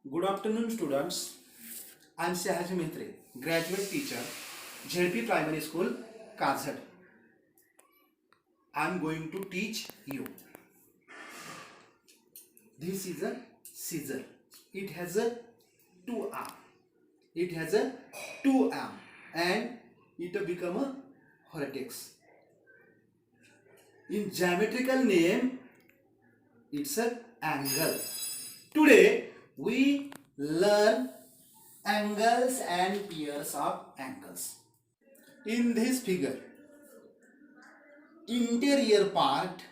Good afternoon, students. I am Sehaj Mitre, graduate teacher, ZP Primary School, Kazad. I am going to teach you. This is a scissor. It has a two arm. It has a two arm, and it become a vertex. In geometrical name, it's an angle. Today we learn angles and pairs of angles. In this figure, interior part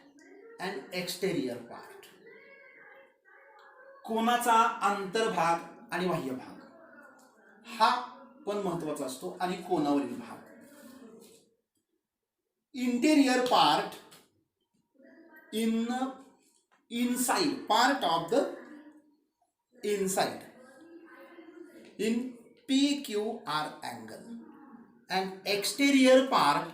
and exterior part. कोणाचा अंतर्भाग आणि बाह्य भाग हा पण महत्वाचा असतो आणि कोणावरील भाग. Interior part inside part of the inside in PQR angle and exterior part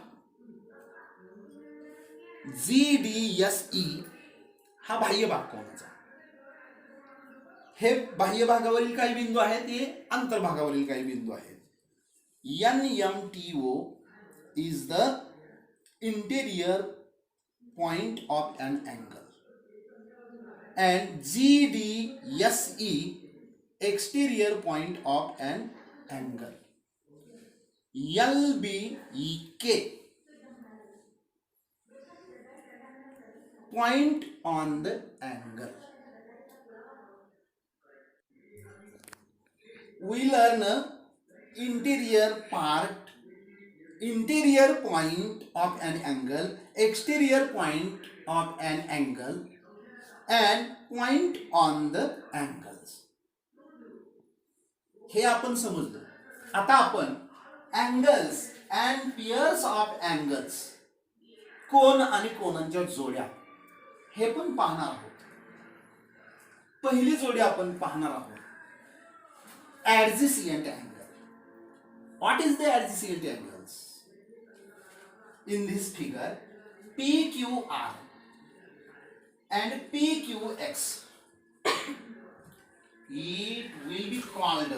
GDSE हा बाह्य भाग कोणाचा. हे बाह्य भागावरील काही बिंदू आहेत, हे अंतर्भागावरील काही बिंदू आहेत. NMTO is the interior point of an angle and GDSE exterior point of an angle. LBEK point on the angle. We learn interior part, interior point of an angle, exterior point of an angle and point on the angles. हे आपण समजलं. आता आपण angles and pairs of angles, कोन आणि कोनांच्या जोड्या हे पण पाहणार आहोत. पहिली जोडी आपण पाहणार आहोत adjacent angle. What is the adjacent angles? In this figure, PQR and PQX, it will be called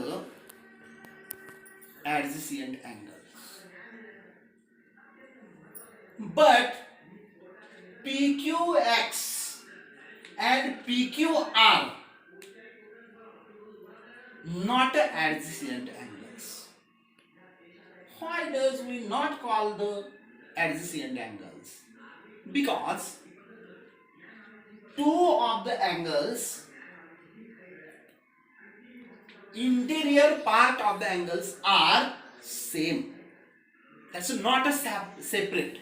adjacent angles. But PQX and PQR not adjacent angles. Why does we not call the adjacent angles? Because two of the angles, interior part of the angles are same. That's not a separate.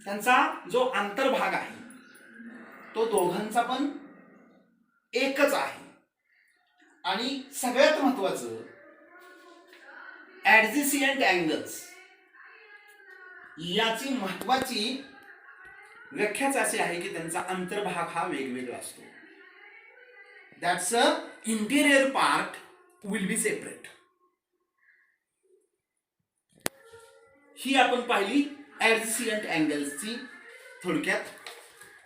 त्यांचा जो अंतर्भाग आहे तो दोघांचा पण एकच आहे. आणि सगळ्यात महत्वाचं ऍडजेसेंट अँगल्स याची महत्वाची व्याख्याच अशी आहे की त्यांचा अंतर्भाग हा वेगवेगळा असतो. That's a interior part will be separate. ही आपण पाहिली ऍडजेसेंट अँगल्सची थोडक्यात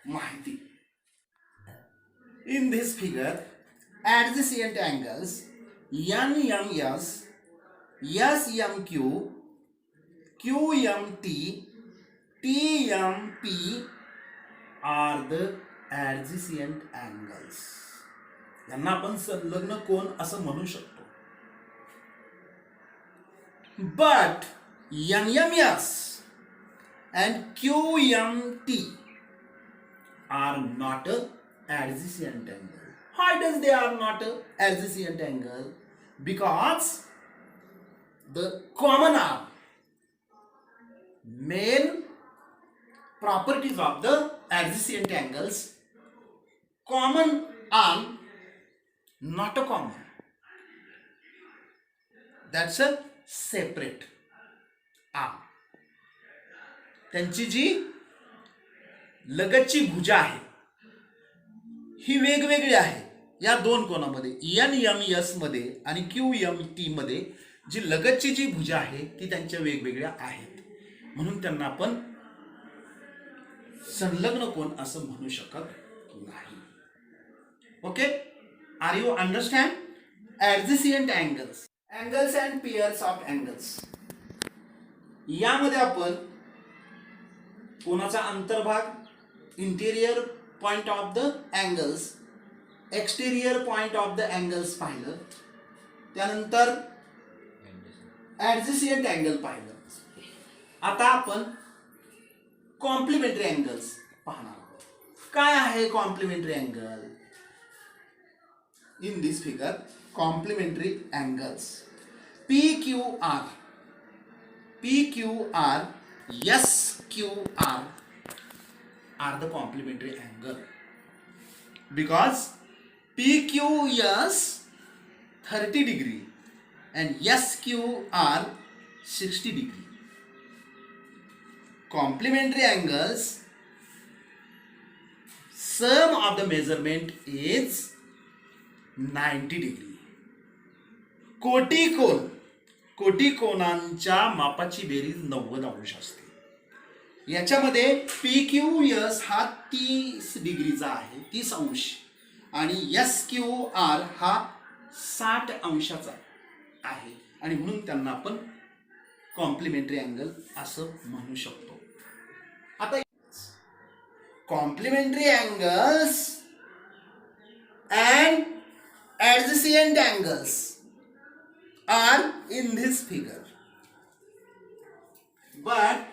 माहिती. In this figure adjacent angles NMS, SMQ, QMT, TMP are the adjacent angles. यांना आपण संलग्न कोन असं म्हणू शकतो. But NMS and QMT are not adjacent angles. Why does they are not adjacent angle? Because the common arm, main properties of the adjacent angles, common arm not a common, that's a separate arm. त्यांची जी लगतची भुजा आहे ही वेगवेगळी आहे. या दोन कोनामध्ये NMS मध्ये आणि QMT मध्ये जी लगतची जी भुजा आहे ती त्यांच्या वेगवेगळ्या आहेत, म्हणून त्यांना आपण संलग्न कोन असं म्हणू शकत नाही. Okay. Are you understand? Adjacent angles, angles and pairs of angles. यामध्ये आपण कोणाचा अंतर्भाग, interior point of the angles, exterior point of the angles पाहिलं. त्यानंतर ऍडजेसियंट अँगल पाहिलं. आता आपण कॉम्प्लिमेंटरी अँगल्स पाहणार आहोत. काय आहे complementary angle? In this figure complementary angles PQR, SQR are the complementary angle because PQS 30 degree and SQR 60 degree. Complementary angles, sum of the measurement is 90 degree. कोटी कोणांच्या मापाची बेरीज 90 अंश असते. याच्यामध्ये PQS हा 30 डिग्रीचा आहे, 30 अंश, आणि SQR हा 60 अंशाचा आहे, आणि म्हणून त्यांना आपण कॉम्प्लिमेंटरी अँगल असं म्हणू शकतो. आता complementary angles and adjacent angles are in this figure, but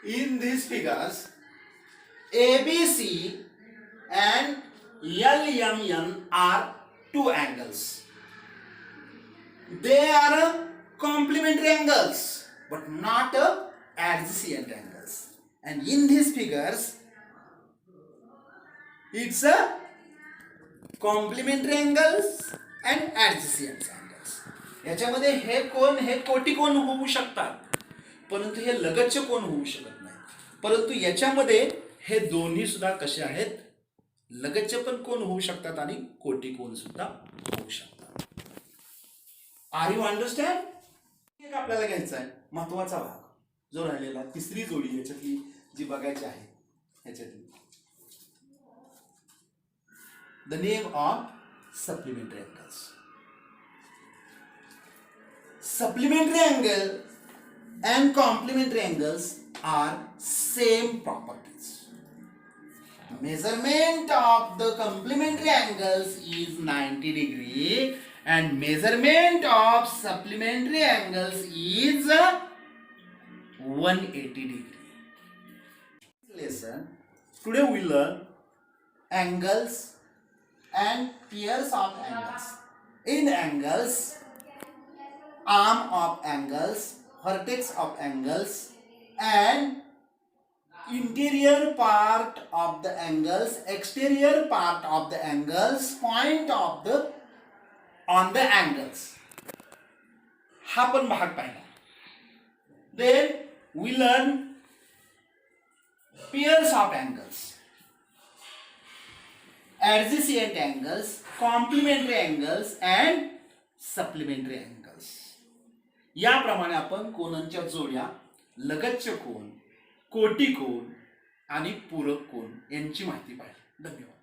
in these figures ABC and LMN are two angles. They are complementary angles but not adjacent angles. And in these figures it's a complementary angles and adjacent angles. याच्यामध्ये हे कोण, हे कोटी कोण होऊ शकतात, परंतु हे लगतचे कोण होऊ शकत नाही. परंतु याच्यामध्ये हे दोन्ही सुद्धा कसे आहेत, लगतचे पण कोण होऊ शकतात आणि कोटी कोण सुद्धा होऊ शकतात. Are you understand? एक आपल्याला घ्यायचा आहे महत्वाचा भाग जो राहिलेला, तिसरी जोडी याच्यातली जी बघायची आहे. याच्यातली the name of supplementary angles. Supplementary angle and complementary angles are same properties. Measurement of the complementary angles is 90 degree and measurement of supplementary angles is 180 degree. Lesson today we learn angles and pairs of angles. In angles, arm of angles, vertex of angles, and interior part of the angles, exterior part of the angles, point of the on the angles. हा पण भाग पाहिला. Then we learn pairs of angles, adjacent angles, complementary angles and supplementary angles. याप्रमाणे आपण कोनांच्या जोड्या, लगतचे कोन, कोटी कोन आणि पूरक कोन यांची माहिती पाहिली. धन्यवाद.